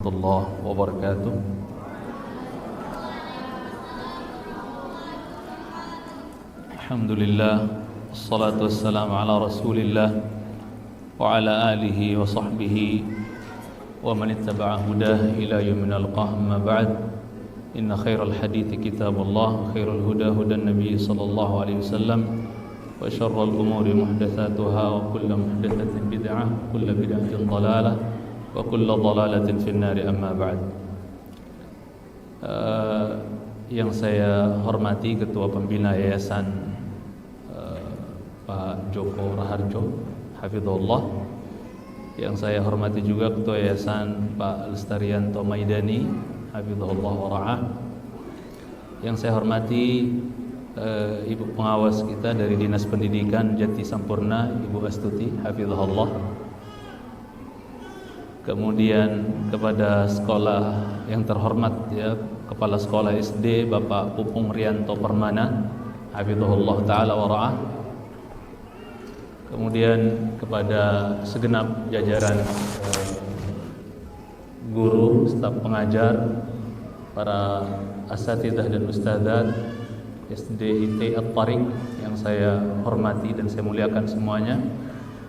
Warahmatullahi wabarakatuh. Alhamdulillah, wassalatu wassalamu ala rasulillah wa ala alihi wa sahbihi wa man ittaba'a hudah ila yaumin nalqah. Amma ba'd, inna khairal hadithi kitabullah, khairul huda hudan nabi sallallahu alaihi wasallam, wa syarrul umuri muhdatsatuha, wa kullu muhdatsatin bid'ah, wa kullu bid'atin dhalalah, wa kullu dhalalatin finnari. Amma ba'd. Yang saya hormati Ketua Pembina Yayasan Pak Joko Raharjo, hafizahullah. Yang saya hormati juga Ketua Yayasan Pak Lestarianto Maidani, hafizahullah wa ra'ah. Yang saya hormati Ibu pengawas kita dari Dinas Pendidikan Jati Sampurna, Ibu Astuti, hafizahullah. Kemudian kepada sekolah yang terhormat, ya, Kepala Sekolah SD Bapak Pupung Rianto Permana, hafizahullah ta'ala wa ra'ah. Kemudian kepada segenap jajaran guru, staf pengajar, para asatidzah dan ustadzat SDIT At-Tariq yang saya hormati dan saya muliakan semuanya,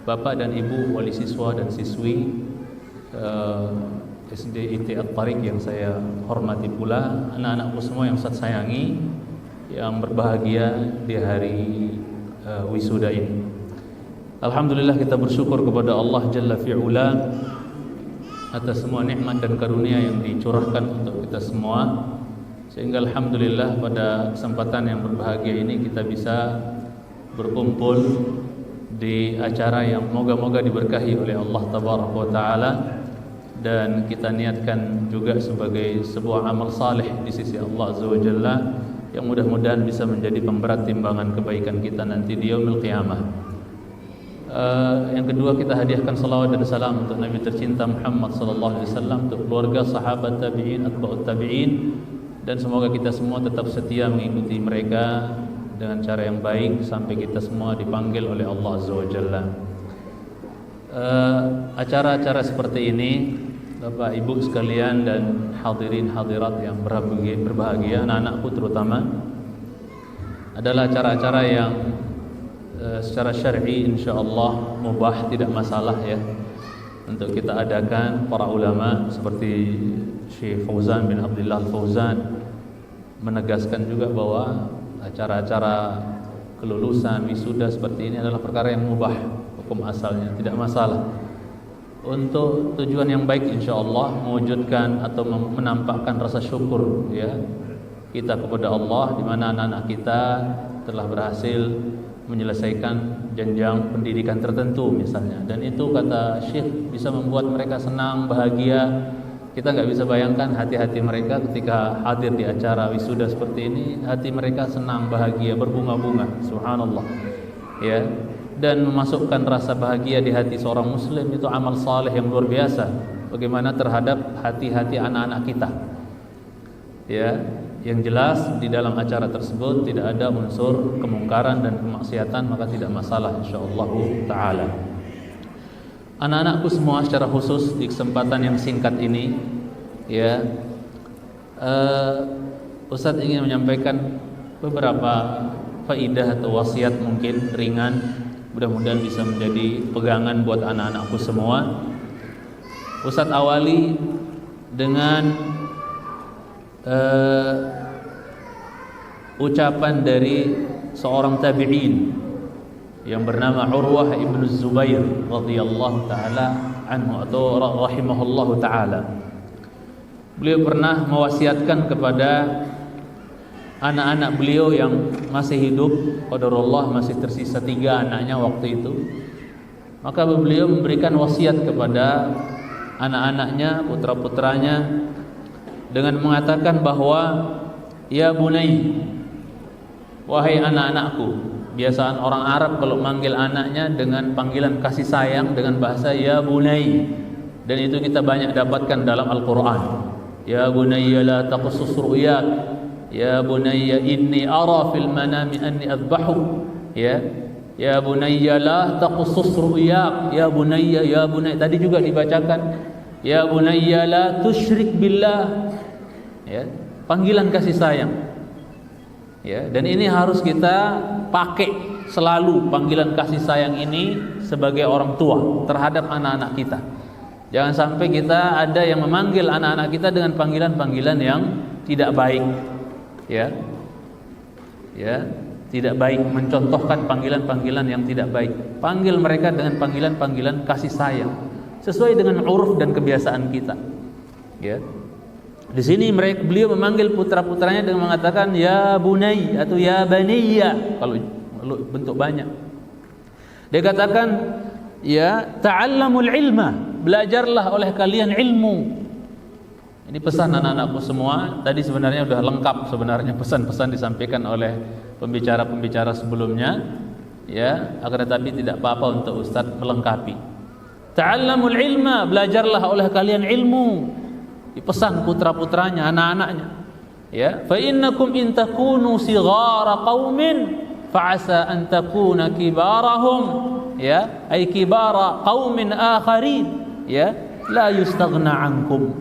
Bapak dan Ibu wali siswa dan siswi SDIT At-Tariq yang saya hormati pula, anak-anakku semua yang saya sayangi, yang berbahagia di hari wisuda ini. Alhamdulillah, kita bersyukur kepada Allah Jalla fi'ula atas semua nikmat dan karunia yang dicurahkan untuk kita semua, sehingga alhamdulillah pada kesempatan yang berbahagia ini kita bisa berkumpul di acara yang moga-moga diberkahi oleh Allah Tabaraka wa Ta'ala, dan kita niatkan juga sebagai sebuah amal saleh di sisi Allah Azza wa Jalla yang mudah-mudahan bisa menjadi pemberat timbangan kebaikan kita nanti di yaumil qiyamah. Yang kedua, kita hadiahkan salawat dan salam untuk Nabi tercinta Muhammad sallallahu alaihi wasallam, untuk keluarga, sahabat, tabi'in, atba'ut tabi'in, dan semoga kita semua tetap setia mengikuti mereka dengan cara yang baik sampai kita semua dipanggil oleh Allah Azza wa Jalla. Acara-acara seperti ini, Bapak Ibu sekalian dan hadirin hadirat yang berbahagia, anak-anakku terutama, adalah acara-acara yang secara syar'i insyaallah mubah, tidak masalah ya, untuk kita adakan. Para ulama seperti Syekh Fauzan bin Abdullah Al-Fauzan menegaskan juga bahwa acara-acara kelulusan, wisuda seperti ini adalah perkara yang mubah, hukum asalnya tidak masalah, untuk tujuan yang baik insyaallah, mewujudkan atau menampakkan rasa syukur ya kita kepada Allah, di mana anak-anak kita telah berhasil menyelesaikan jenjang pendidikan tertentu misalnya, dan itu kata Syekh bisa membuat mereka senang, bahagia. Kita nggak bisa bayangkan hati-hati mereka ketika hadir di acara wisuda seperti ini, hati mereka senang, bahagia, berbunga-bunga, subhanallah ya. Dan memasukkan rasa bahagia di hati seorang muslim itu amal saleh yang luar biasa. Bagaimana terhadap hati-hati anak-anak kita ya. Yang jelas di dalam acara tersebut tidak ada unsur kemungkaran dan kemaksiatan, maka tidak masalah insyaallah ta'ala. Anak-anakku semua secara khusus di kesempatan yang singkat ini ya, Ustadz ingin menyampaikan beberapa faidah atau wasiat mungkin ringan, mudah-mudahan bisa menjadi pegangan buat anak-anakku semua. Ustadz awali dengan ucapan dari seorang tabi'in yang bernama Urwah ibn Zubair radhiyallahu ta'ala anhu atau rahimahullahu ta'ala. Beliau pernah mewasiatkan kepada anak-anak beliau yang masih hidup, qadarullah masih tersisa 3 anaknya waktu itu. Maka beliau memberikan wasiat kepada anak-anaknya, putra-putranya, dengan mengatakan bahwa ya bunai, wahai anak-anakku. Biasaan orang Arab kalau manggil anaknya dengan panggilan kasih sayang dengan bahasa ya bunai, dan itu kita banyak dapatkan dalam Al-Quran. Ya bunayya la taqsus ru'yak, ya bunayya inni ara fil manami anni adbahu, ya bunayya la taqsus ru'yak, ya bunayya, ya bunayya. Tadi juga dibacakan Ya bunayya la tusyrik billah. Ya, panggilan kasih sayang. Ya, dan ini harus kita pakai selalu, panggilan kasih sayang ini sebagai orang tua terhadap anak-anak kita. Jangan sampai kita ada yang memanggil anak-anak kita dengan panggilan-panggilan yang tidak baik. Ya. Ya, tidak baik, mencontohkan panggilan-panggilan yang tidak baik. Panggil mereka dengan panggilan-panggilan kasih sayang sesuai dengan uruf dan kebiasaan kita. Ya. Di sini beliau memanggil putra-putranya dengan mengatakan ya bunai atau ya baniyya kalau bentuk banyak. Dia katakan ya ta'allamul ilma, belajarlah oleh kalian ilmu. Ini pesan anak-anakku semua. Tadi sebenarnya sudah lengkap sebenarnya pesan-pesan disampaikan oleh pembicara-pembicara sebelumnya. Ya, akan tetapi tidak apa-apa untuk Ustaz melengkapi. Ta'allamul ilma, belajarlah oleh kalian ilmu. Dipesan putra-putranya, anak-anaknya. Ya, fa innakum in takunu sighara qaumin fa'asa an takuna kibarahum, ya, ay kibara qaumin akharin, ya, la yustaghna ankum.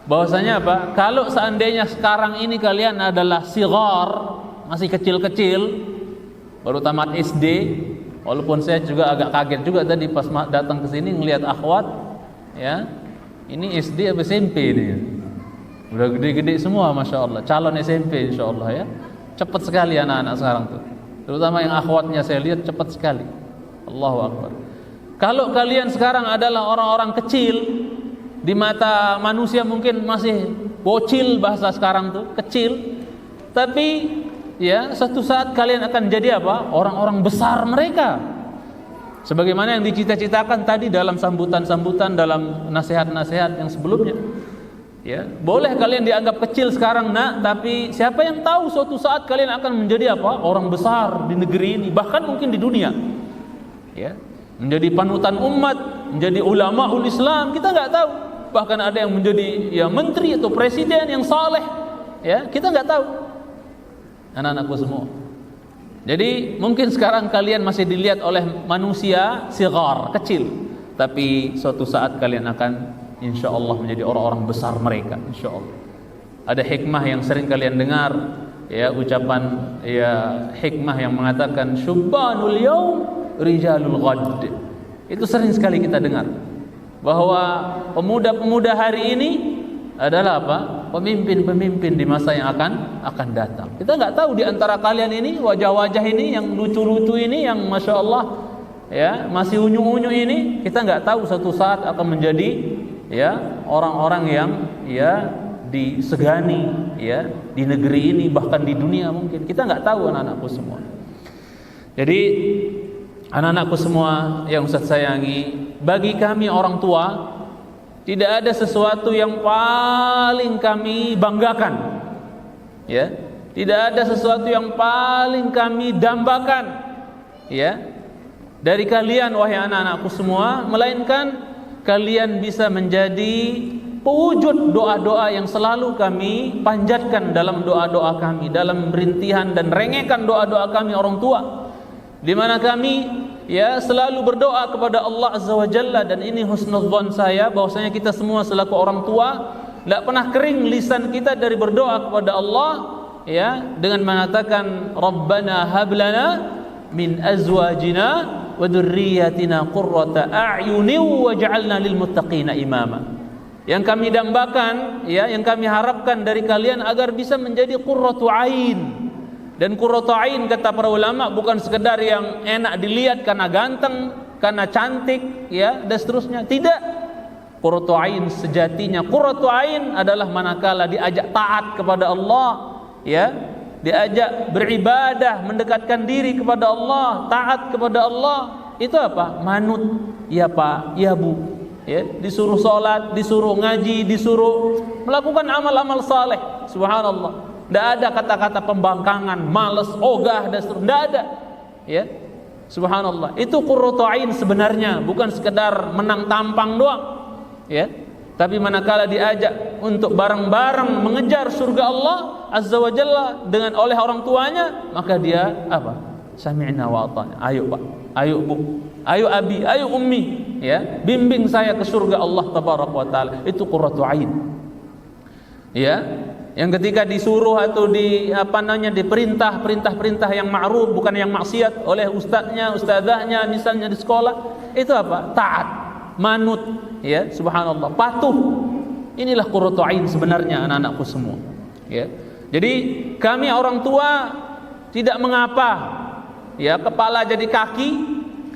Bahwasanya apa? Kalau seandainya sekarang ini kalian adalah sighar, masih kecil-kecil, baru tamat SD, walaupun saya juga agak kaget juga tadi pas datang ke sini ngelihat akhwat, ya. Ini SD atau SMP ini? Udah gede-gede semua, masya Allah. Calon SMP, insya Allah ya. Cepat sekali anak-anak sekarang tuh. Terutama yang akhwatnya saya lihat cepat sekali. Allahu Akbar. Kalau kalian sekarang adalah orang-orang kecil, di mata manusia mungkin masih bocil bahasa sekarang tuh, kecil. Tapi ya satu saat kalian akan jadi apa? Orang-orang besar mereka. Sebagaimana yang dicita-citakan tadi dalam sambutan-sambutan, dalam nasihat-nasihat yang sebelumnya. Ya, boleh kalian dianggap kecil sekarang, Nak, tapi siapa yang tahu suatu saat kalian akan menjadi apa? Orang besar di negeri ini, bahkan mungkin di dunia. Ya, menjadi panutan umat, menjadi ulamaul Islam, kita nggak tahu. Bahkan ada yang menjadi ya menteri atau presiden yang saleh. Ya, kita nggak tahu. Anak-anakku semua. Jadi mungkin sekarang kalian masih dilihat oleh manusia sighar, kecil, tapi suatu saat kalian akan insya Allah menjadi orang-orang besar mereka, insya Allah. Ada hikmah yang sering kalian dengar, ya, ucapan ya hikmah yang mengatakan syubbanul yaum rijalul ghad. Itu sering sekali kita dengar bahwa pemuda-pemuda hari ini adalah apa? Pemimpin-pemimpin di masa yang akan datang. Kita nggak tahu di antara kalian ini, wajah-wajah ini yang lucu-lucu ini, yang masya Allah ya masih unyu-unyu ini, kita nggak tahu suatu saat akan menjadi ya orang-orang yang ya disegani ya di negeri ini, bahkan di dunia mungkin. Kita nggak tahu anak-anakku semua. Jadi anak-anakku semua yang Ustaz sayangi, bagi kami orang tua tidak ada sesuatu yang paling kami banggakan, ya. Tidak ada sesuatu yang paling kami dambakan, ya, dari kalian wahai anak-anakku semua, melainkan kalian bisa menjadi pewujud doa-doa yang selalu kami panjatkan dalam doa-doa kami, dalam rintihan dan rengekan doa-doa kami orang tua, di mana kami ya selalu berdoa kepada Allah Azza wa Jalla. Dan ini husnudzon saya bahwasanya kita semua selaku orang tua tidak pernah kering lisan kita dari berdoa kepada Allah, ya, dengan mengatakan Rabbana hablana min azwajina wa dzurriyyatina qurrata a'yunin waj'alna lil muttaqina imama. Yang kami dambakan, ya, yang kami harapkan dari kalian agar bisa menjadi qurratu ain. Dan qurratu ain kata para ulama bukan sekedar yang enak dilihat karena ganteng, karena cantik, ya, dan seterusnya. Tidak. Qurratu ain sejatinya, qurratu ain adalah manakala diajak taat kepada Allah, ya, diajak beribadah, mendekatkan diri kepada Allah, taat kepada Allah. Itu apa? Manut, ya Pak, ya Bu, ya, disuruh sholat, disuruh ngaji, disuruh melakukan amal-amal saleh. Subhanallah. Tidak ada kata-kata pembangkangan, malas, ogah dan seterusnya. Tidak ada, ya. Subhanallah. Itu qurratu ain sebenarnya, bukan sekedar menang tampang doang, ya. Tapi manakala diajak untuk bareng-bareng mengejar surga Allah Azza wa Jalla dengan oleh orang tuanya, maka dia apa? Sami'na wa ata'na. Ayo Pak, ayo Bu, ayo Abi, ayo Ummi. ya, bimbing saya ke surga Allah tabaraka wa taala. Itu qurratu ain. Ya, yang ketika disuruh atau diperintah yang ma'ruf bukan yang maksiat oleh ustadznya, ustadzahnya misalnya di sekolah, itu apa? Taat, manut, ya, subhanallah, patuh. Inilah qurratu ain sebenarnya anak-anakku semua, ya. Jadi kami orang tua tidak mengapa, ya, kepala jadi kaki,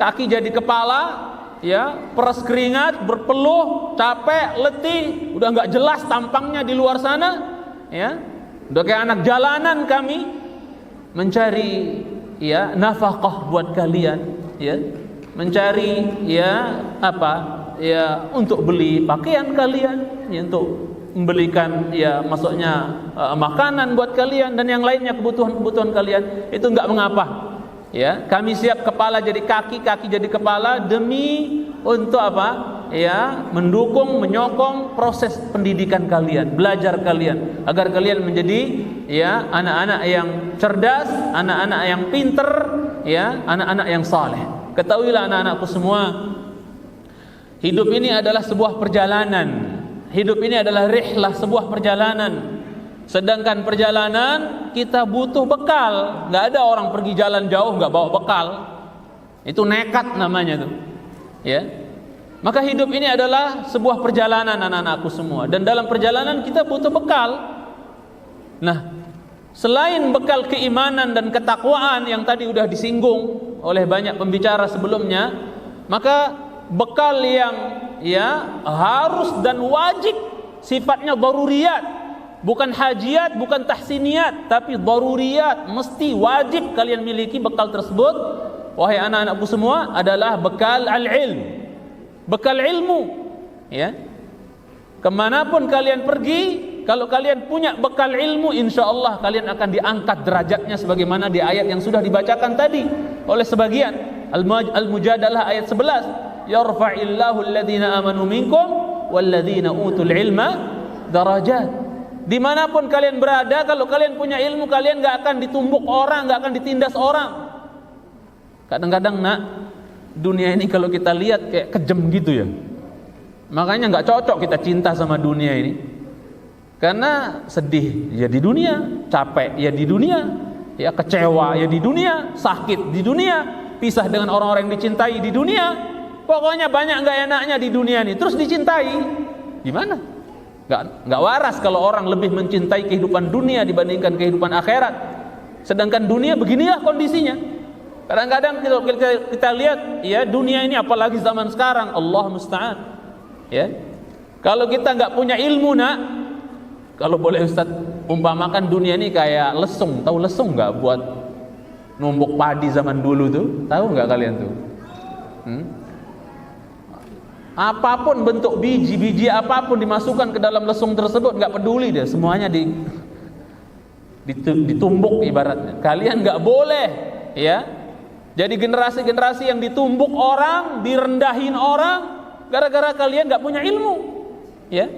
kaki jadi kepala, ya, peras keringat, berpeluh, capek, letih, udah nggak jelas tampangnya di luar sana, ya, udah kayak anak jalanan kami mencari, ya, nafkah buat kalian, ya, mencari, ya, apa, ya, untuk beli pakaian kalian, ya, untuk membelikan, ya, maksudnya makanan buat kalian dan yang lainnya, kebutuhan kalian. Itu enggak mengapa, ya. Kami siap kepala jadi kaki, kaki jadi kepala demi untuk apa? Ya, mendukung, menyokong proses pendidikan kalian, belajar kalian agar kalian menjadi, ya, anak-anak yang cerdas, anak-anak yang pinter, ya, anak-anak yang saleh. Ketahuilah anak-anakku semua, hidup ini adalah sebuah perjalanan. Hidup ini adalah rihlah, sebuah perjalanan. Sedangkan perjalanan kita butuh bekal. Nggak ada orang pergi jalan jauh nggak bawa bekal. Itu nekat namanya tuh, ya. Maka hidup ini adalah sebuah perjalanan anak-anakku semua. Dan dalam perjalanan kita butuh bekal. Nah, selain bekal keimanan dan ketakwaan yang tadi udah disinggung oleh banyak pembicara sebelumnya, maka bekal yang, ya, harus dan wajib, sifatnya daruriyat, bukan hajiat, bukan tahsiniyat, tapi daruriyat, mesti wajib kalian miliki bekal tersebut, wahai anak-anakku semua, adalah bekal al-ilm, bekal ilmu, ya. Kemanapun kalian pergi, kalau kalian punya bekal ilmu, insyaallah kalian akan diangkat derajatnya sebagaimana di ayat yang sudah dibacakan tadi oleh sebagian. Al-Mujadalah ayat 11, yarfa'illahu alladhina amanu minkum walladhina utul ilma darajat. Dimanapun kalian berada, kalau kalian punya ilmu, kalian gak akan ditumbuk orang, gak akan ditindas orang. Kadang-kadang, nak, dunia ini kalau kita lihat kayak kejam gitu, ya. Makanya gak cocok kita cinta sama dunia ini. Karena sedih ya di dunia, capek ya di dunia, ya, kecewa ya di dunia, sakit di dunia, pisah dengan orang-orang yang dicintai di dunia. Pokoknya banyak nggak enaknya di dunia ini. Terus dicintai, gimana? Nggak waras kalau orang lebih mencintai kehidupan dunia dibandingkan kehidupan akhirat. Sedangkan dunia beginilah kondisinya. Kadang-kadang kita lihat, ya, dunia ini apalagi zaman sekarang, Allah musta'an, ya. Kalau kita nggak punya ilmu, nak, kalau boleh Ustaz umpamakan dunia ini kayak lesung. Tahu lesung nggak buat numbuk padi zaman dulu tuh? Tahu nggak kalian tuh? Apapun bentuk biji apapun dimasukkan ke dalam lesung tersebut, nggak peduli dia, semuanya ditumbuk ibaratnya. Kalian nggak boleh, ya, jadi generasi-generasi yang ditumbuk orang, direndahin orang gara-gara kalian nggak punya ilmu, ya.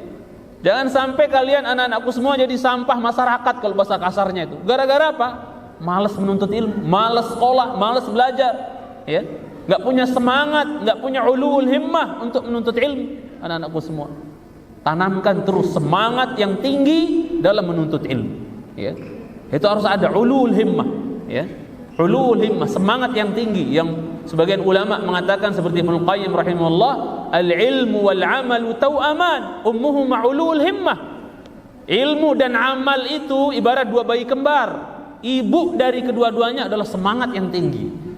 Jangan sampai kalian anak-anakku semua jadi sampah masyarakat kalau bahasa kasarnya itu. Gara-gara apa? Malas menuntut ilmu, malas sekolah, malas belajar, ya. Nggak punya semangat, nggak punya ulul himmah untuk menuntut ilmu. Anak-anakku semua, tanamkan terus semangat yang tinggi dalam menuntut ilmu, ya. Itu harus ada ulul himmah, ya. Ulul himmah, semangat yang tinggi, yang sebagian ulama mengatakan seperti Ibnu Qayyim rahimahullah, al-ilmu wal amalu tau'aman ummuhu ma'ulul himmah. Ilmu dan amal itu ibarat dua bayi kembar. Ibu dari kedua-duanya adalah semangat yang tinggi.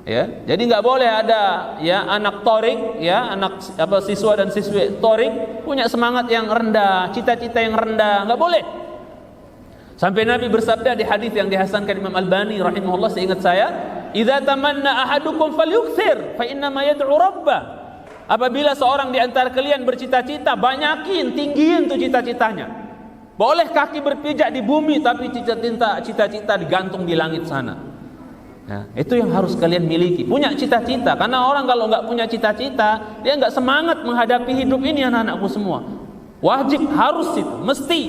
Ya, jadi nggak boleh ada, ya, anak torik, ya, anak siswa dan siswi torik punya semangat yang rendah, cita-cita yang rendah, nggak boleh. Sampai Nabi bersabda di hadis yang dihasankan Imam Albani rahimahullah, seingat saya, "Idza tamanna ahadukum falyukthir fa inna ma yad'u rabbah." Apabila seorang di antara kalian bercita-cita, banyakin, tinggiin tuh cita-citanya. Boleh kaki berpijak di bumi tapi cita-cita digantung di langit sana. Nah, itu yang harus kalian miliki, punya cita-cita. Karena orang kalau nggak punya cita-cita, dia nggak semangat menghadapi hidup ini, anak-anakku semua. Wajib, harus itu, mesti.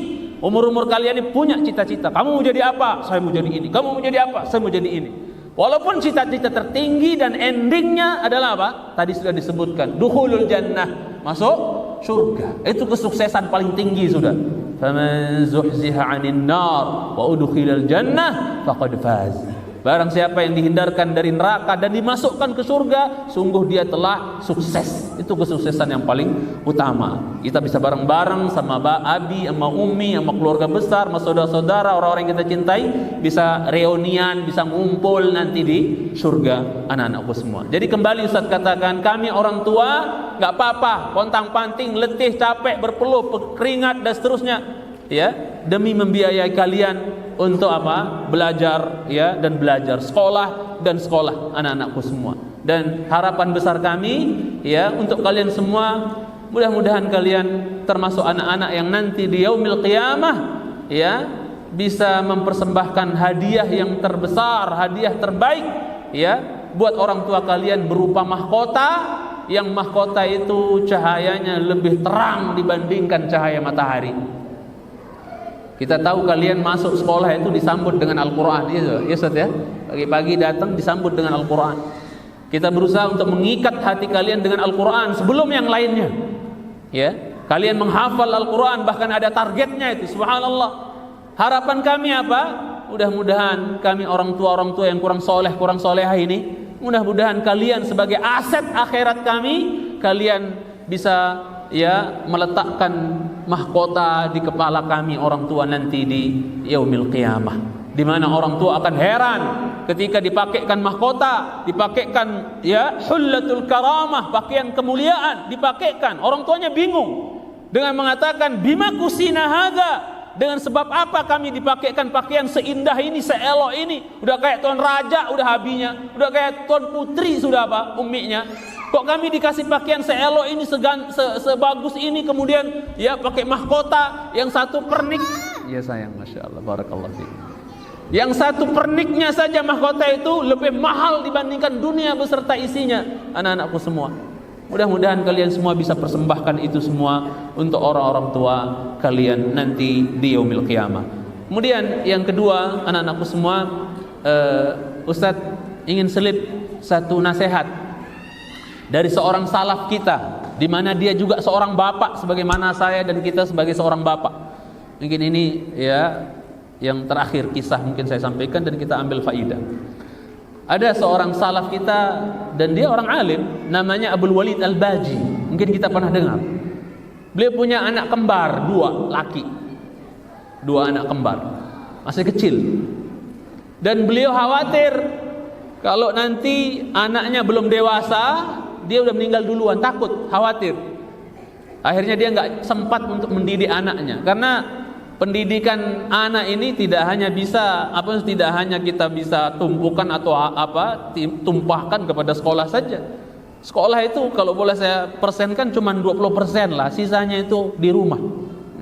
Umur-umur kalian ini punya cita-cita. Kamu mau jadi apa? Saya mau jadi ini. Kamu mau jadi apa? Saya mau jadi ini. Walaupun cita-cita tertinggi dan endingnya adalah apa? Tadi sudah disebutkan, dukhulul jannah, masuk surga. Itu kesuksesan paling tinggi sudah. Faman zuhziha 'anil nar wa udkhilal jannah faqad faz. Barang siapa yang dihindarkan dari neraka dan dimasukkan ke surga, sungguh dia telah sukses. Itu kesuksesan yang paling utama. Kita bisa bareng-bareng sama abi, sama umi, sama keluarga besar, sama saudara-saudara, orang-orang yang kita cintai, bisa reunian, bisa ngumpul nanti di surga anak-anakku semua. Jadi kembali Ustaz katakan, kami orang tua nggak apa-apa, pontang-panting, letih, capek, berpeluh, keringat dan seterusnya, ya, demi membiayai kalian untuk apa? Belajar, ya, dan belajar, sekolah dan sekolah anak-anakku semua. Dan harapan besar kami, ya, untuk kalian semua, mudah-mudahan kalian termasuk anak-anak yang nanti di yaumil qiyamah, ya, bisa mempersembahkan hadiah yang terbesar, hadiah terbaik, ya, buat orang tua kalian berupa mahkota, yang mahkota itu cahayanya lebih terang dibandingkan cahaya matahari. Kita tahu kalian masuk sekolah itu disambut dengan Al-Quran, ya Ustaz, ya. Pagi-pagi datang disambut dengan Al-Quran. Kita berusaha untuk mengikat hati kalian dengan Al-Quran sebelum yang lainnya, ya. Kalian menghafal Al-Quran, bahkan ada targetnya itu, subhanallah. Harapan kami apa? Mudah-mudahan kami orang tua yang kurang soleh, kurang solehah ini, mudah-mudahan kalian sebagai aset akhirat kami, kalian bisa, ya, meletakkan mahkota di kepala kami orang tua nanti di yaumil qiyamah, di mana orang tua akan heran ketika dipakaikan mahkota, dipakaikan, ya, hullatul karamah, pakaian kemuliaan, dipakaikan. Orang tuanya bingung dengan mengatakan, bima kusina hadza, dengan sebab apa kami dipakaikan pakaian seindah ini, seelok ini, udah kayak tuan raja, udah habinya, udah kayak tuan putri, sudah apa, umminya. Kok kami dikasih pakaian seelok ini, sebagus ini, kemudian, ya, pakai mahkota yang satu pernik. Ya sayang, masya Allah, barakallah fiik. Yang satu perniknya saja mahkota itu lebih mahal dibandingkan dunia beserta isinya, anak-anakku semua. Mudah-mudahan kalian semua bisa persembahkan itu semua untuk orang-orang tua kalian nanti di yaumil qiyamah. Kemudian yang kedua, anak-anakku semua, Ustadz ingin selip satu nasihat dari seorang salaf kita, di mana dia juga seorang bapak sebagaimana saya dan kita sebagai seorang bapak. Mungkin ini, ya, yang terakhir kisah mungkin saya sampaikan dan kita ambil faidah. Ada seorang salaf kita dan dia orang alim, namanya Abul Walid Al-Baji. Mungkin kita pernah dengar. Beliau punya anak kembar 2 laki, 2 anak kembar, masih kecil. Dan beliau khawatir kalau nanti anaknya belum dewasa, dia udah meninggal duluan, takut, khawatir. Akhirnya dia nggak sempat untuk mendidik anaknya, karena pendidikan anak ini tidak hanya kita bisa tumpukan atau tumpahkan kepada sekolah saja. Sekolah itu kalau boleh saya persenkan cuma 20% lah, sisanya itu di rumah.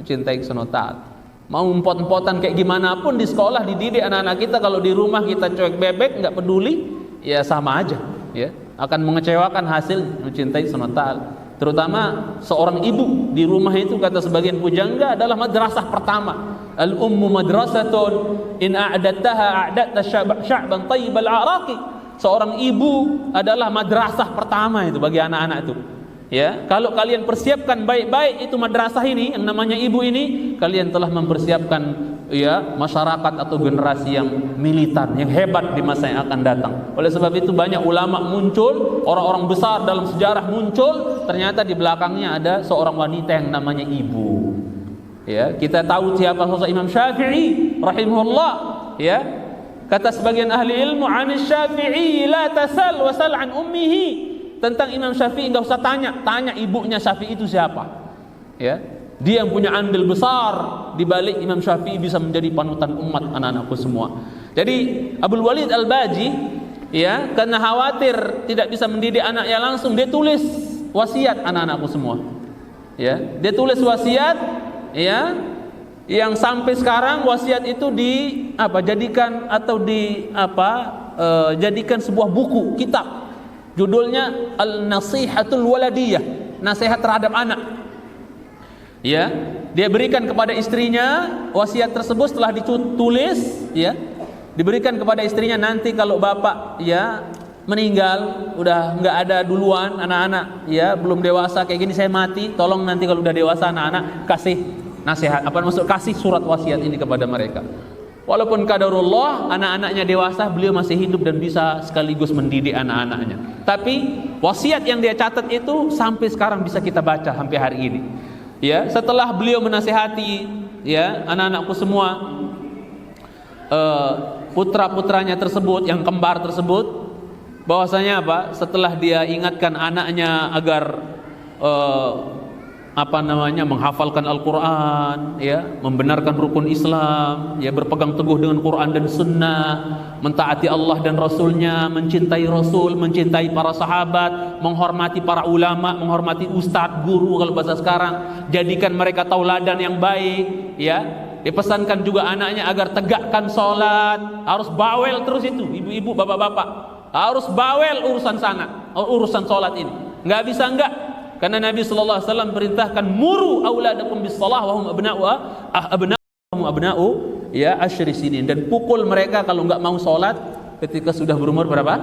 Mencintai kesunnatan. Mau empot-empotan kayak gimana pun di sekolah dididik anak-anak kita, kalau di rumah kita cuek bebek, nggak peduli, ya sama aja, ya, akan mengecewakan hasil mencintai kesunnatan. Terutama seorang ibu di rumah itu, kata sebagian pujangga, adalah madrasah pertama. Al-ummu madrasatun in a'dattaha a'datta sya'ban tayyibal a'raqi. Seorang ibu adalah madrasah pertama itu bagi anak-anak itu. Ya, kalau kalian persiapkan baik-baik itu madrasah ini, yang namanya ibu ini, kalian telah mempersiapkan, ya, masyarakat atau generasi yang militan, yang hebat di masa yang akan datang. Oleh sebab itu banyak ulama muncul, orang-orang besar dalam sejarah muncul, ternyata di belakangnya ada seorang wanita yang namanya ibu. Ya, kita tahu siapa sosok Imam Syafi'i rahimahullah, ya. Kata sebagian ahli ilmu, "Anis Syafi'i la tasal wasal an ummihi." Tentang Imam Syafi'i enggak usah tanya ibunya Syafi'i itu siapa. Ya. Dia yang punya andil besar di balik Imam Syafi'i bisa menjadi panutan umat, anak-anakku semua. Jadi Abul Walid Al-Baji, ya, karena khawatir tidak bisa mendidik anaknya langsung, dia tulis wasiat anak-anakku semua. Ya, dia tulis wasiat, ya, yang sampai sekarang wasiat itu jadikan sebuah buku, kitab. Judulnya Al-Nasihatul Waladiyah, nasihat terhadap anak. Ya, dia berikan kepada istrinya wasiat tersebut setelah ditulis, ya. diberikan kepada istrinya, nanti kalau bapak ya meninggal, udah nggak ada duluan anak-anak ya belum dewasa kayak gini, saya mati, tolong nanti kalau udah dewasa anak-anak kasih nasihat, kasih surat wasiat ini kepada mereka. Walaupun qadarullah anak-anaknya dewasa, beliau masih hidup dan bisa sekaligus mendidik anak-anaknya. Tapi wasiat yang dia catat itu sampai sekarang bisa kita baca sampai hari ini. Ya, setelah beliau menasihati ya anak-anakku semua, putra-putranya tersebut yang kembar tersebut, bahwasanya apa? Setelah dia ingatkan anaknya agar menghafalkan Al-Quran, ya, membenarkan rukun Islam, ya, berpegang teguh dengan Quran dan Sunnah, mentaati Allah dan Rasulnya, mencintai Rasul, mencintai para sahabat, menghormati para ulama, menghormati ustadz, guru kalau bahasa sekarang, jadikan mereka tauladan yang baik, ya. Dipesankan juga anaknya agar tegakkan sholat, harus bawel terus itu, ibu-ibu, bapak-bapak, harus bawel urusan sholat ini, nggak bisa enggak. Karena Nabi sallallahu alaihi wasallam perintahkan muru auladakum bis shalah wa hum abna'u ya asyri sinin, dan pukul mereka kalau enggak mau salat ketika sudah berumur berapa?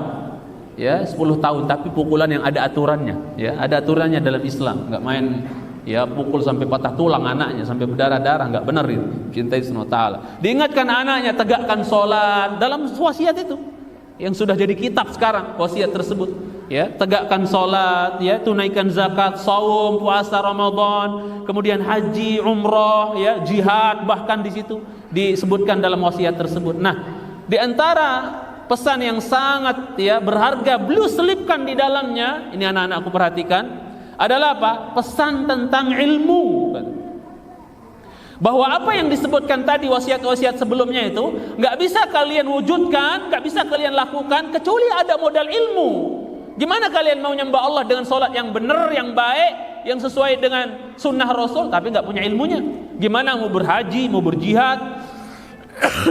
Ya 10 tahun, tapi pukulan yang ada aturannya, ya, ada aturannya dalam Islam, enggak main ya pukul sampai patah tulang anaknya, sampai berdarah-darah, enggak benar itu. Cintai Subhanahu wa taala. Diingatkan anaknya tegakkan salat dalam wasiat itu yang sudah jadi kitab sekarang, wasiat tersebut. Ya, tegakkan salat, ya, tunaikan zakat, saum, puasa Ramadan, kemudian haji, umrah, ya, jihad, bahkan di situ disebutkan dalam wasiat tersebut. Nah, di antara pesan yang sangat ya berharga beliau selipkan di dalamnya, ini anak-anakku perhatikan, adalah apa? Pesan tentang ilmu. Bahwa apa yang disebutkan tadi wasiat-wasiat sebelumnya itu nggak bisa kalian wujudkan, nggak bisa kalian lakukan kecuali ada modal ilmu. Gimana kalian mau nyembah Allah dengan sholat yang benar, yang baik, yang sesuai dengan sunnah Rasul, tapi nggak punya ilmunya? Gimana mau berhaji, mau berjihad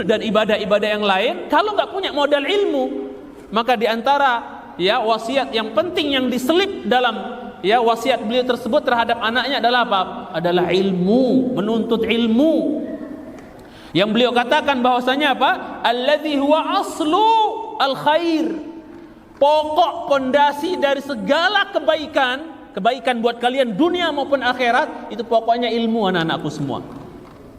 dan ibadah-ibadah yang lain kalau nggak punya modal ilmu? Maka diantara ya wasiat yang penting yang diselip dalam ya wasiat beliau tersebut terhadap anaknya adalah apa? Adalah ilmu, menuntut ilmu. Yang beliau katakan bahwasanya apa? Alladzi huwa aslu al-khair. Pokok pondasi dari segala kebaikan buat kalian dunia maupun akhirat, itu pokoknya ilmu anak-anakku semua.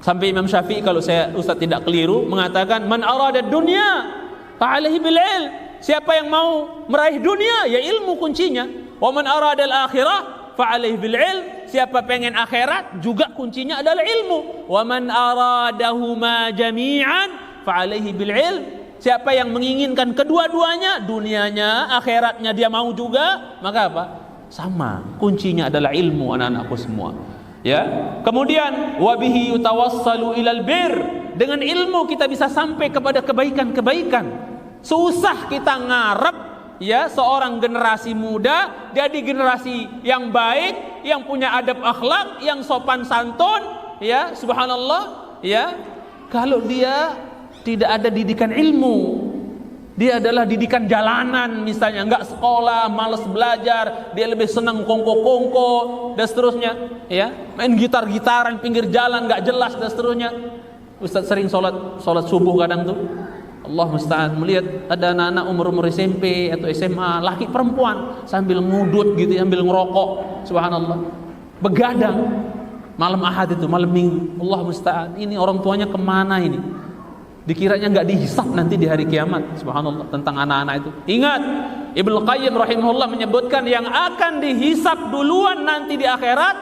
Sampai Imam Syafi'i kalau Ustaz tidak keliru mengatakan man arada dunya fa'alaihi bil ilm. Siapa yang mau meraih dunia ya ilmu kuncinya. Wa man arada al akhirah fa'alaihi bil ilm. Siapa pengen akhirat juga kuncinya adalah ilmu. Wa man aradahuma jami'an fa'alaihi bil ilm. Siapa yang menginginkan kedua-duanya, dunianya, akhiratnya dia mau juga, maka apa? Sama, kuncinya adalah ilmu anak-anakku semua. Ya. Kemudian wabihi yutawassalu ilal bir. Dengan ilmu kita bisa sampai kepada kebaikan-kebaikan. Susah kita ngarep ya seorang generasi muda jadi generasi yang baik, yang punya adab akhlak, yang sopan santun, ya, subhanallah, ya. Kalau dia tidak ada didikan ilmu, dia adalah didikan jalanan misalnya, enggak sekolah, malas belajar, dia lebih senang kongko-kongko dan seterusnya, ya, main gitar-gitaran pinggir jalan enggak jelas dan seterusnya. Ustaz sering sholat subuh kadang tuh, Allah musta'an, melihat ada anak-anak umur SMP atau SMA, laki perempuan sambil ngudut gitu, sambil ngerokok, subhanallah, begadang malam Ahad itu, malam Minggu. Allah musta'an, ini orang tuanya kemana ini? Dikiranya nggak dihisap nanti di hari kiamat, subhanallah, tentang anak-anak itu. Ingat, Ibnu Qayyim rahimahullah menyebutkan yang akan dihisap duluan nanti di akhirat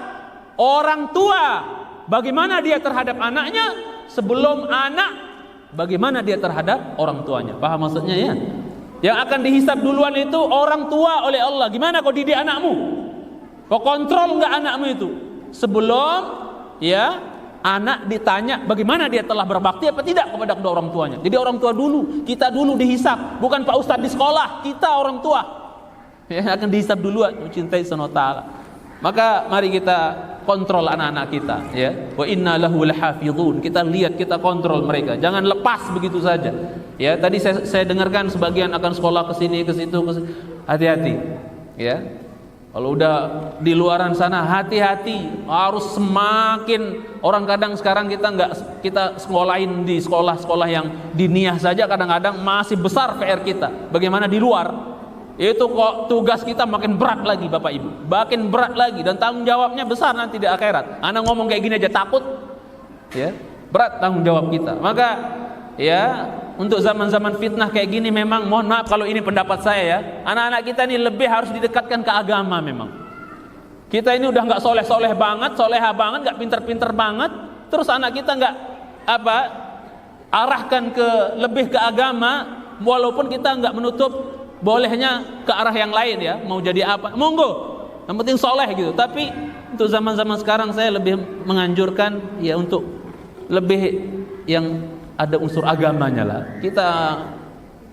orang tua. Bagaimana dia terhadap anaknya sebelum anak bagaimana dia terhadap orang tuanya. Paham maksudnya ya? Yang akan dihisap duluan itu orang tua oleh Allah. Gimana kau didik anakmu? Kau kontrol nggak anakmu itu? Sebelum ya anak ditanya bagaimana dia telah berbakti apa tidak kepada kedua orang tuanya. Jadi orang tua dulu, kita dulu dihisap, bukan Pak Ustadz di sekolah, kita orang tua yang akan dihisap duluan. Mencintai Subhanahu wa taala. Maka mari kita kontrol anak-anak kita, ya. Wa inna lahu lahafizun. Kita lihat, kita kontrol mereka. Jangan lepas begitu saja. Ya, tadi saya dengarkan sebagian akan sekolah ke sini ke situ. Hati-hati. Ya. Kalau udah di luaran sana hati-hati, harus semakin. Orang kadang sekarang kita sekolahin di sekolah-sekolah yang diniyah saja kadang-kadang masih besar PR kita. Bagaimana di luar? Itu kok tugas kita makin berat lagi Bapak Ibu, makin berat lagi, dan tanggung jawabnya besar nanti di akhirat. Anak ngomong kayak gini aja takut, ya, berat tanggung jawab kita. Maka ya, untuk zaman-zaman fitnah kayak gini memang, mohon maaf kalau ini pendapat saya ya, anak-anak kita ini lebih harus didekatkan ke agama. Memang kita ini udah nggak soleh-soleh banget, soleha banget, nggak pinter-pinter banget, terus anak kita nggak arahkan lebih ke agama, walaupun kita nggak menutup bolehnya ke arah yang lain ya, mau jadi apa, monggo, yang penting soleh gitu. Tapi untuk zaman-zaman sekarang saya lebih menganjurkan ya untuk lebih yang ada unsur agamanya lah. Kita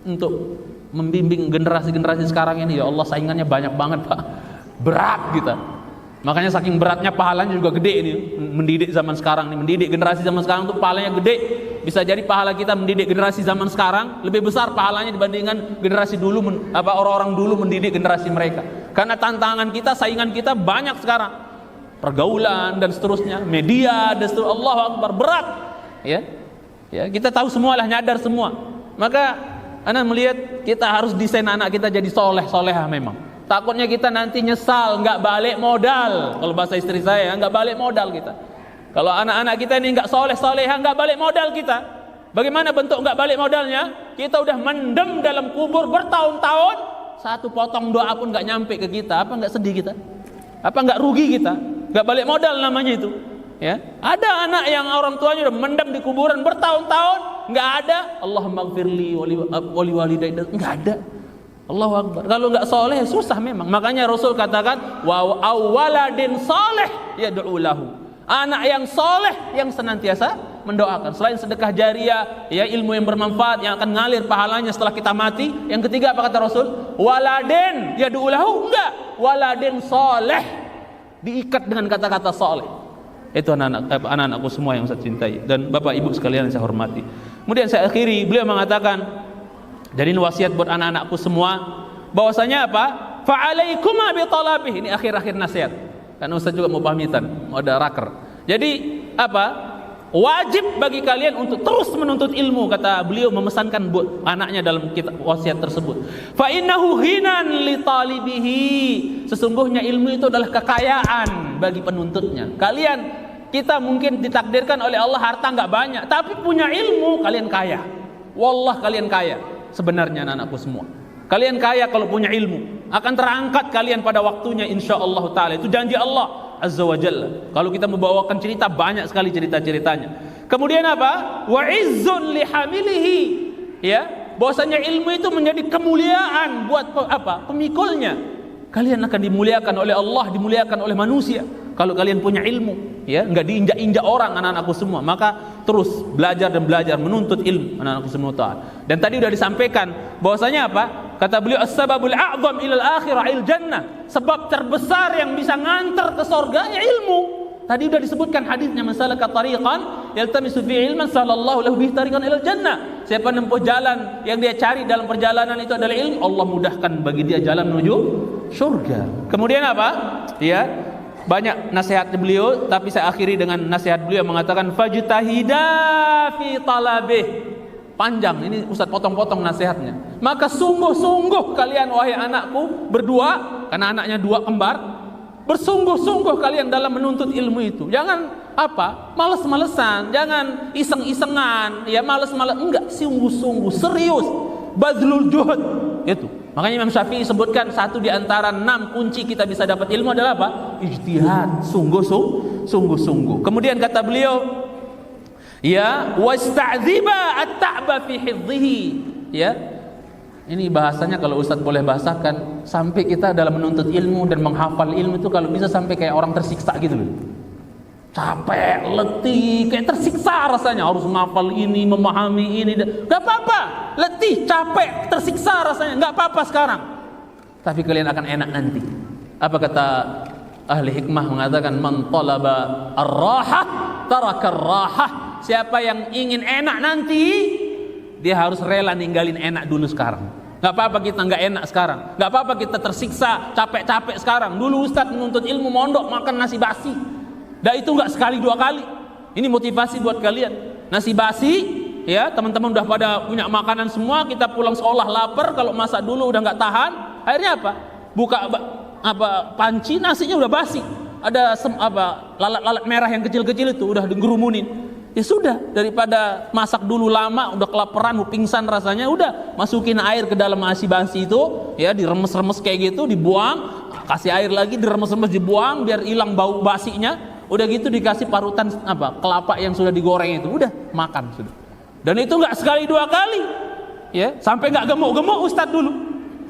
untuk membimbing generasi-generasi sekarang ini, ya Allah, saingannya banyak banget Pak, berat kita. Makanya saking beratnya pahalanya juga gede ini. Mendidik zaman sekarang nih, mendidik generasi zaman sekarang tuh pahalanya gede. Bisa jadi pahala kita mendidik generasi zaman sekarang lebih besar pahalanya dibandingkan generasi dulu, orang-orang dulu mendidik generasi mereka. Karena tantangan kita, saingan kita banyak sekarang, pergaulan dan seterusnya, media dan seterusnya. Allahu Akbar, berat ya. Ya, kita tahu semua lah, nyadar semua. Maka ana melihat kita harus desain anak kita jadi soleh-solehah memang. Takutnya kita nanti nyesal, nggak balik modal. Kalau bahasa istri saya, nggak balik modal kita. Kalau anak-anak kita ini nggak soleh-solehah, nggak balik modal kita. Bagaimana bentuk nggak balik modalnya? Kita udah mendem dalam kubur bertahun-tahun, satu potong doa pun nggak nyampe ke kita. Apa nggak sedih kita? Apa nggak rugi kita? Nggak balik modal namanya itu. Ya, ada anak yang orang tuanya udah mendam di kuburan bertahun-tahun, nggak ada. Allahumma gfirli wali walidayya, nggak ada. Allahu Akbar. Kalau nggak soleh susah memang. Makanya Rasul katakan, wa awwaladin soleh yad'u lahu. Anak yang soleh yang senantiasa mendoakan. Selain sedekah jariah, ya, ilmu yang bermanfaat yang akan ngalir pahalanya setelah kita mati. Yang ketiga apa kata Rasul? Waladin yad'u lahu, enggak. Waladin soleh, diikat dengan kata-kata soleh. Itu anak-anakku semua yang saya cintai dan Bapak Ibu sekalian yang saya hormati. Kemudian saya akhiri, beliau mengatakan, jadi ini wasiat buat anak-anakku semua, bahwasanya apa? Fa'alaikuma bi talabih. Ini akhir-akhir nasihat. Karena Ustaz juga mau pamitan, mau ada raker. Jadi apa? Wajib bagi kalian untuk terus menuntut ilmu, kata beliau memesankan buat anaknya dalam kitab wasiat tersebut. Fa innahu ghinan li talibihi. Sesungguhnya ilmu itu adalah kekayaan bagi penuntutnya. Kita mungkin ditakdirkan oleh Allah harta nggak banyak, tapi punya ilmu kalian kaya. Wallah kalian kaya sebenarnya anak-anakku semua. Kalian kaya kalau punya ilmu. Akan terangkat kalian pada waktunya insyaallah taala. Itu janji Allah Azza wa Jalla. Kalau kita membawakan cerita, banyak sekali cerita-ceritanya. Kemudian apa? Wa izzun li hamilihi. Ya, bahwasanya ilmu itu menjadi kemuliaan buat apa? Pemikulnya. Kalian akan dimuliakan oleh Allah, dimuliakan oleh manusia kalau kalian punya ilmu, ya, enggak diinjak-injak orang anak-anakku semua. Maka terus belajar dan belajar, menuntut ilmu anak-anakku semua taala. Dan tadi sudah disampaikan bahwasanya apa? Kata beliau, as-sababul a'zam ilal akhirah il jannah. Sebab terbesar yang bisa ngantar ke surga ya ilmu. Tadi sudah disebutkan hadisnya, masalaka tariqan yaltamisu fi ilman sallallahu lahu bihi tariqan ilal jannah. Siapa menempuh jalan yang dia cari dalam perjalanan itu adalah ilmu, Allah mudahkan bagi dia jalan menuju surga. Kemudian apa? Ya, banyak nasihat beliau, tapi saya akhiri dengan nasihat beliau mengatakan fajtahida fi talabih. Panjang ini Ustaz potong-potong nasihatnya. Maka sungguh-sungguh kalian wahai anakku berdua, karena anaknya dua kembar, bersungguh-sungguh kalian dalam menuntut ilmu itu. Jangan apa? Males-malesan, jangan iseng-isengan, ya males-males, enggak, sungguh-sungguh, serius. Badlul juhud. Itu. Makanya Imam Syafi'i sebutkan satu di antara 6 kunci kita bisa dapat ilmu adalah apa? Ijtihad, sungguh-sungguh. Kemudian kata beliau, ya, wasta'dziba at-ta'ba fi hifdhihi. Ya. Ini bahasanya kalau Ustaz boleh bahasakan, sampai kita dalam menuntut ilmu dan menghafal ilmu itu kalau bisa sampai kayak orang tersiksa gitu loh. Capek, letih, kayak tersiksa rasanya, harus menghafal ini, memahami ini. Gak apa-apa, letih, capek, tersiksa rasanya, gak apa-apa sekarang. Tapi kalian akan enak nanti. Apa kata ahli hikmah mengatakan, man talaba ar-rahah taraka ar-rahah. Siapa yang ingin enak nanti, dia harus rela ninggalin enak dulu sekarang. Nggak apa-apa kita nggak enak sekarang, nggak apa-apa kita tersiksa, capek-capek sekarang. Dulu Ustadz menuntut ilmu mondok makan nasi basi, dan itu nggak sekali dua kali. Ini motivasi buat kalian. Nasi basi, ya teman-teman udah pada punya makanan semua, kita pulang sekolah lapar, kalau masak dulu udah nggak tahan, akhirnya apa? Buka panci, nasinya udah basi, ada lalat-lalat merah yang kecil-kecil itu udah digerumunin. Ya sudah, daripada masak dulu lama, udah kelaparan, pingsan rasanya, udah masukin air ke dalam nasi basi itu, ya diremes-remes kayak gitu, dibuang, kasih air lagi, diremes-remes, dibuang biar hilang bau basinya. Udah gitu dikasih parutan kelapa yang sudah digoreng itu, udah makan sudah. Dan itu nggak sekali dua kali, ya sampai nggak gemuk-gemuk Ustadz dulu,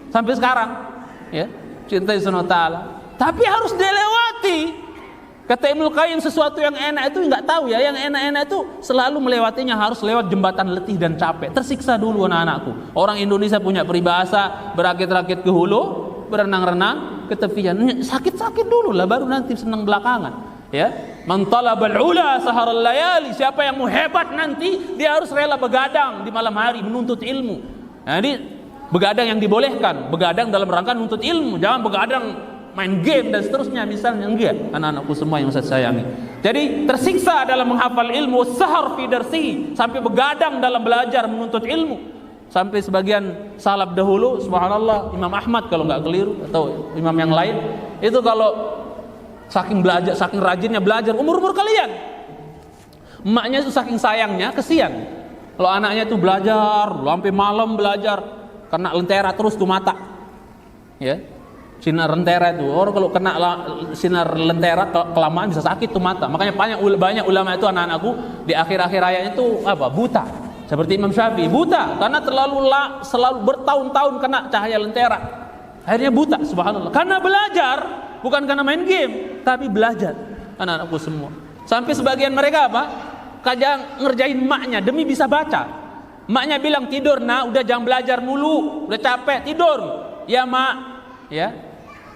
sampai sekarang, ya cinta Subhanahu wa ta'ala. Tapi harus dilewati. Kata Ibnu Qayyim, sesuatu yang enak itu nggak tahu ya, yang enak-enak itu selalu melewatinya harus lewat jembatan letih dan capek. Tersiksa dulu anak-anakku. Orang Indonesia punya peribahasa, berakit-rakit ke hulu, berenang-renang ke tepian. Sakit-sakit dulu lah, baru nanti senang belakangan. Ya, man talabal ula saharal layali, siapa yang mau hebat nanti dia harus rela begadang di malam hari menuntut ilmu. Nah, ini begadang yang dibolehkan, begadang dalam rangka menuntut ilmu, jangan begadang main game dan seterusnya misalnya, enggak. Anak-anakku semua yang saya sayangi. Jadi tersiksa dalam menghafal ilmu, sahar fi darsi, sampai begadang dalam belajar menuntut ilmu. Sampai sebagian salaf dahulu, subhanallah, Imam Ahmad kalau nggak keliru atau imam yang lain, itu kalau saking belajar, saking rajinnya belajar, umur-umur kalian, emaknya itu saking sayangnya, kesian kalau anaknya itu belajar sampai malam belajar, kena lentera terus tuh mata, ya sinar lentera itu, orang kalau kena sinar lentera kelamaan bisa sakit tuh mata. Makanya banyak ulama itu, anak-anakku di akhir-akhir hayatnya itu buta, seperti Imam Syafi'i buta karena selalu bertahun-tahun kena cahaya lentera, akhirnya buta, subhanallah, karena belajar. Bukan karena main game, tapi belajar. Anak-anakku semua. Sampai sebagian mereka kadang ngerjain emaknya demi bisa baca. Emaknya bilang, tidur nak, udah jangan belajar mulu, udah capek, tidur. Ya mak, ya.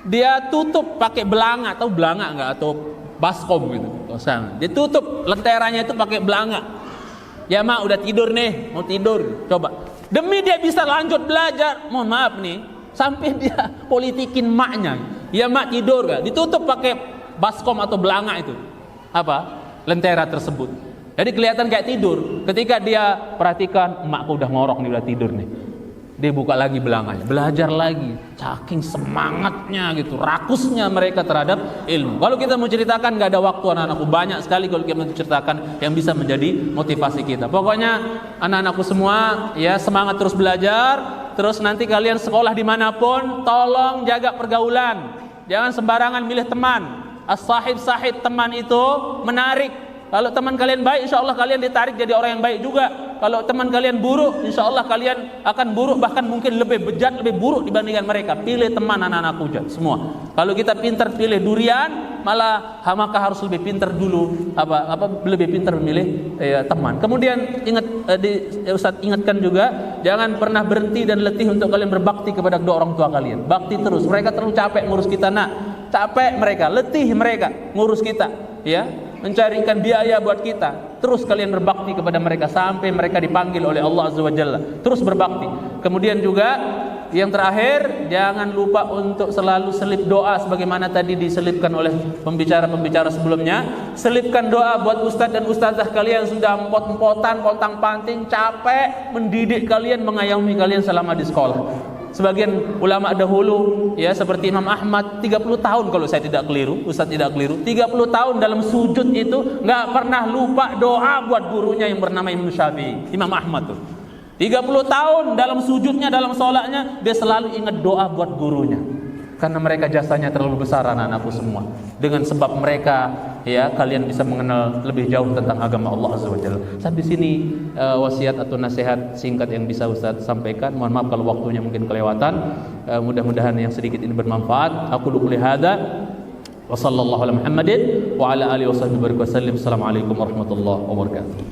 Dia tutup pakai belanga, tahu belanga enggak, atau baskom gitu. Dia tutup lenteranya itu pakai belanga. Ya mak, udah tidur nih, mau tidur. Coba. Demi dia bisa lanjut belajar. Mohon maaf nih, sampai dia politikin maknya. Ya mak, tidur gak? Ditutup pakai baskom atau belanga itu, lentera tersebut. Jadi kelihatan kayak tidur. Ketika dia perhatikan, emakku udah ngorok nih, udah tidur nih, dia buka lagi belanganya, belajar lagi. Saking semangatnya gitu, rakusnya mereka terhadap ilmu. Kalau kita mau ceritakan gak ada waktu, anak-anakku, banyak sekali kalau kita mau ceritakan yang bisa menjadi motivasi kita. Pokoknya anak-anakku semua, ya semangat terus belajar. Terus nanti kalian sekolah dimanapun, tolong jaga pergaulan, jangan sembarangan milih teman. As-sahib teman itu menarik. Kalau teman kalian baik, insya Allah kalian ditarik jadi orang yang baik juga. Kalau teman kalian buruk, insya Allah kalian akan buruk, bahkan mungkin lebih bejat, lebih buruk dibandingkan mereka. Pilih teman, anak-anakku semua. Kalau kita pintar pilih durian, malah maka harus lebih pintar dulu, lebih pintar memilih teman. Kemudian Ustaz ingatkan juga, jangan pernah berhenti dan letih untuk kalian berbakti kepada kedua orang tua kalian. Bakti terus. Mereka terlalu capek ngurus kita, nak. Capek mereka, letih mereka ngurus kita, ya, mencarikan biaya buat kita. Terus kalian berbakti kepada mereka sampai mereka dipanggil oleh Allah Azza wa Jalla. Terus berbakti. Kemudian juga yang terakhir, jangan lupa untuk selalu selip doa sebagaimana tadi diselipkan oleh pembicara-pembicara sebelumnya. Selipkan doa buat ustadz dan ustazah kalian sudah empot-empotan, pontang-panting, capek mendidik kalian, mengayomi kalian selama di sekolah. Sebagian ulama dahulu, ya seperti Imam Ahmad, 30 tahun kalau saya tidak keliru, Ustaz tidak keliru, 30 tahun dalam sujud itu nggak pernah lupa doa buat gurunya yang bernama Imam Syafi'i. Imam Ahmad tuh 30 tahun dalam sujudnya, dalam sholatnya, dia selalu ingat doa buat gurunya. Karena mereka jasanya terlalu besar, anak-anakku semua. Dengan sebab mereka, ya kalian bisa mengenal lebih jauh tentang agama Allah Azza wa Jalla. Sampai sini wasiat atau nasihat singkat yang bisa Ustaz sampaikan. Mohon maaf kalau waktunya mungkin kelewatan. Mudah-mudahan yang sedikit ini bermanfaat. Aku qouli hadza wa sallallahu ala Muhammadin wa ala alihi wasallam. Assalamualaikum warahmatullahi wabarakatuh.